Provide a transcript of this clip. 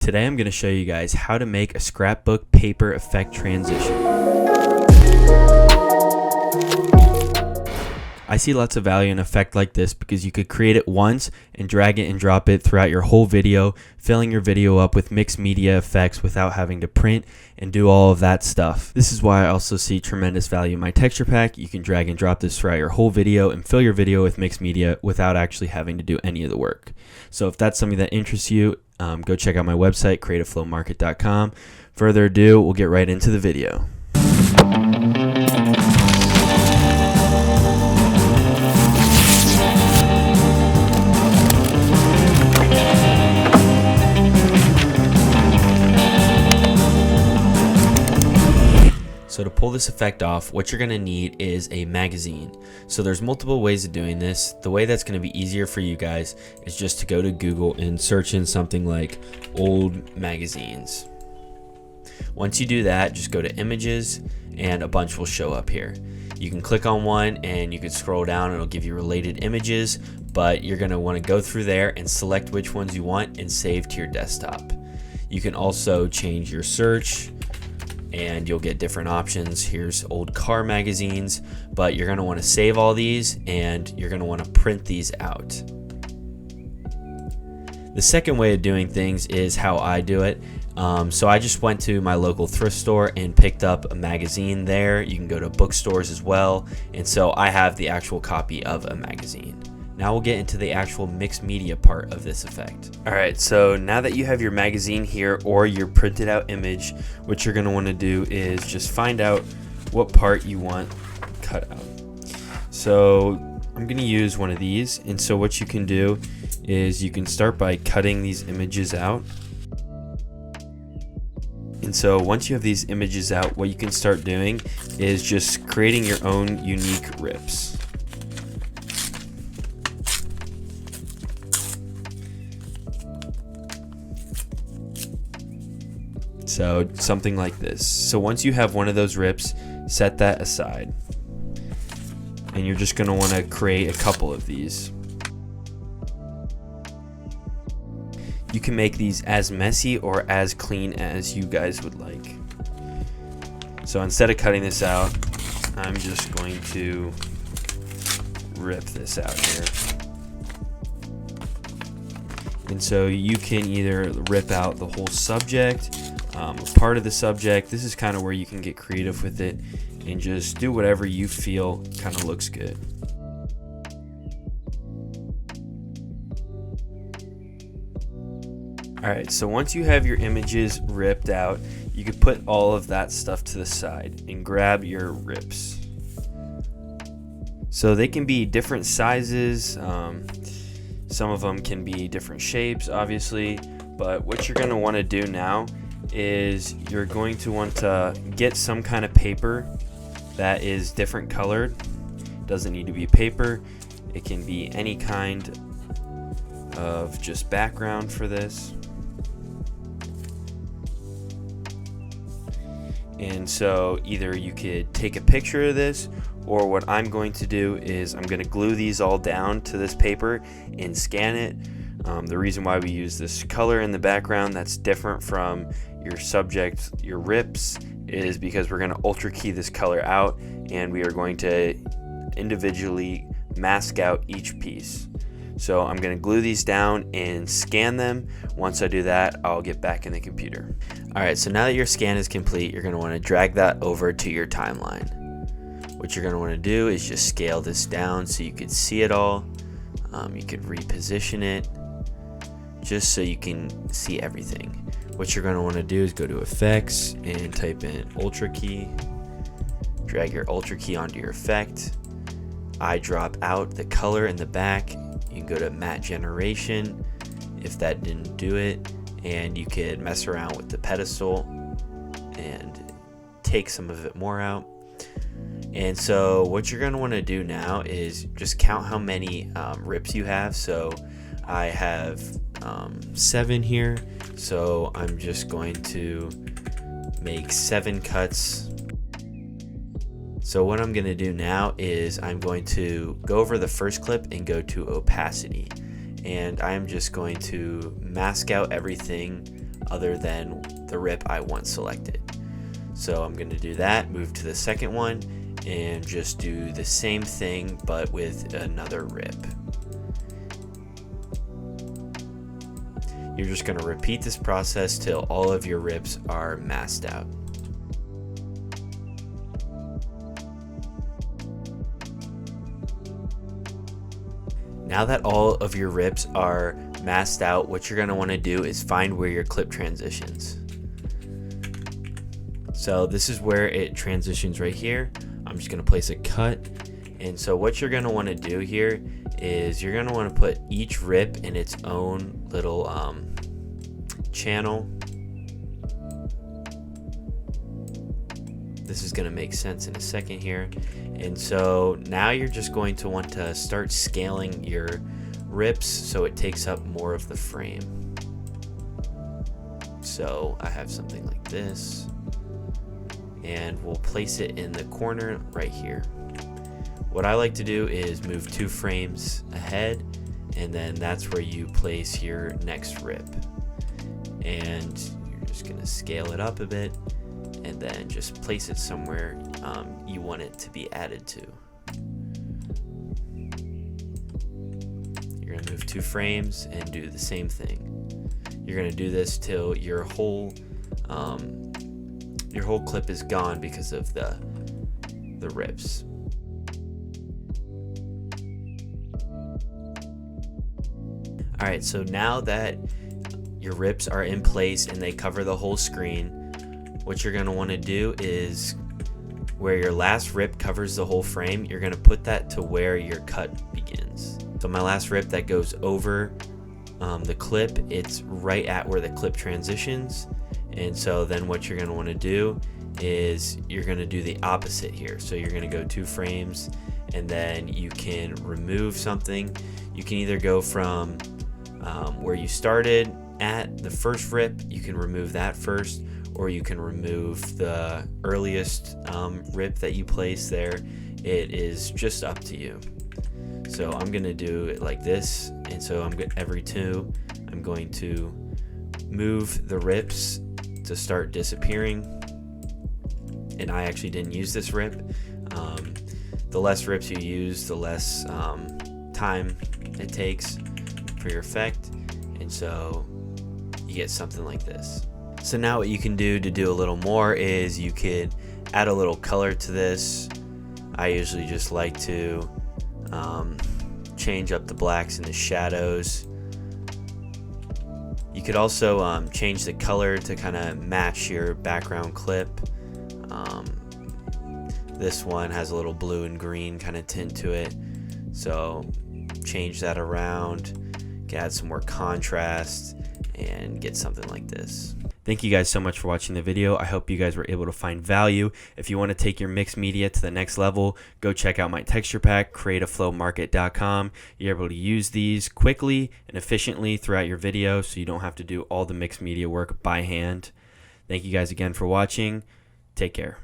Today I'm going to show you guys how to make a scrapbook paper effect transition. I see lots of value in an effect like this because you could create it once and drag it and drop it throughout your whole video, filling your video up with mixed media effects without having to print and do all of that stuff. This is why I also see tremendous value in my texture pack. You can drag and drop this throughout your whole video and fill your video with mixed media without actually having to do any of the work. So if that's something that interests you, go check out my website, creativeflowmarket.com. Further ado, we'll get right into the video. So to pull this effect off, what you're going to need is a magazine. So there's multiple ways of doing this. The way that's going to be easier for you guys is just to go to Google and search in something like old magazines. Once you do that, just go to images and a bunch will show up here. You can click on one and you can scroll down and it'll give you related images, but you're going to want to go through there and select which ones you want and save to your desktop. You can also change your search and you'll get different options. Here's old car magazines, but you're going to want to save all these and you're going to want to print these out. The second way of doing things is how I do it. So I just went to my local thrift store and picked up a magazine there. You can go to bookstores as well, and so I have the actual copy of a magazine. Now we'll get into the actual mixed media part of this effect. Alright, so now that you have your magazine here or your printed out image, what you're going to want to do is just find out what part you want cut out. So I'm going to use one of these, and so what you can do is you can start by cutting these images out. And so once you have these images out, what you can start doing is just creating your own unique rips. So something like this. So once you have one of those rips, set that aside. And you're just going to want to create a couple of these. You can make these as messy or as clean as you guys would like. So instead of cutting this out, I'm just going to rip this out here. And so you can either rip out the whole subject, part of the subject. This is kind of where you can get creative with it and just do whatever you feel kind of looks good. Alright, so once you have your images ripped out, you can put all of that stuff to the side and grab your rips. So they can be different sizes, some of them can be different shapes obviously, but what you're going to want to do now is you're going to want to get some kind of paper that is different colored. Doesn't need to be paper, it can be any kind of just background for this. And so either you could take a picture of this, or what I'm going to do is I'm going to glue these all down to this paper and scan it. The reason why we use this color in the background that's different from your subject, your rips, is because we're going to ultra key this color out and we are going to individually mask out each piece. So I'm going to glue these down and scan them. Once I do that, I'll get back in the computer. Alright, so now that your scan is complete, you're going to want to drag that over to your timeline. What you're going to want to do is just scale this down so you can see it all. You could reposition it just so you can see everything. What you're going to want to do is go to effects and type in ultra key. Drag your ultra key onto your effect. I drop out the color in the back. You can go to matte generation if that didn't do it, and you could mess around with the pedestal and take some of it more out. And so what you're going to want to do now is just count how many rips you have. So I have 7 here, so I'm just going to make 7 cuts. So what I'm going to do now is I'm going to go over the first clip and go to opacity, and I'm just going to mask out everything other than the rip I once selected. So I'm going to do that, move to the second one, and just do the same thing but with another rip. You're just going to repeat this process till all of your rips are masked out. Now that all of your rips are masked out, what you're going to want to do is find where your clip transitions. So this is where it transitions right here. I'm just going to place a cut. And so what you're going to want to do here is you're going to want to put each rip in its own little channel. This is going to make sense in a second here. And so now you're just going to want to start scaling your rips so it takes up more of the frame. So I have something like this, and we'll place it in the corner right here. What I like to do is move 2 frames ahead, and then that's where you place your next rip. And you're just going to scale it up a bit, and then just place it somewhere you want it to be added to. You're going to move 2 frames and do the same thing. You're going to do this till your whole clip is gone because of the rips. Alright, so now that your rips are in place and they cover the whole screen, what you're going to want to do is where your last rip covers the whole frame, you're going to put that to where your cut begins. So my last rip that goes over the clip, it's right at where the clip transitions. And so then what you're going to want to do is you're going to do the opposite here. So you're going to go 2 frames, and then you can remove something. You can either go from where you started at the first rip, you can remove that first, or you can remove the earliest rip that you place there. It is just up to you. So I'm going to do it like this, and so every 2 I'm going to move the rips to start disappearing. And I actually didn't use this rip. The less rips you use, the less time it takes for your effect, and so you get something like this. So now what you can do to do a little more is you could add a little color to this. I usually just like to change up the blacks and the shadows. You could also change the color to kind of match your background clip. This one has a little blue and green kind of tint to it, so change that around, add some more contrast, and get something like this. Thank you guys so much for watching the video. I hope you guys were able to find value. If you want to take your mixed media to the next level, go check out my texture pack, creativeflowmarket.com. You're able to use these quickly and efficiently throughout your video, so you don't have to do all the mixed media work by hand. Thank you guys again for watching. Take care.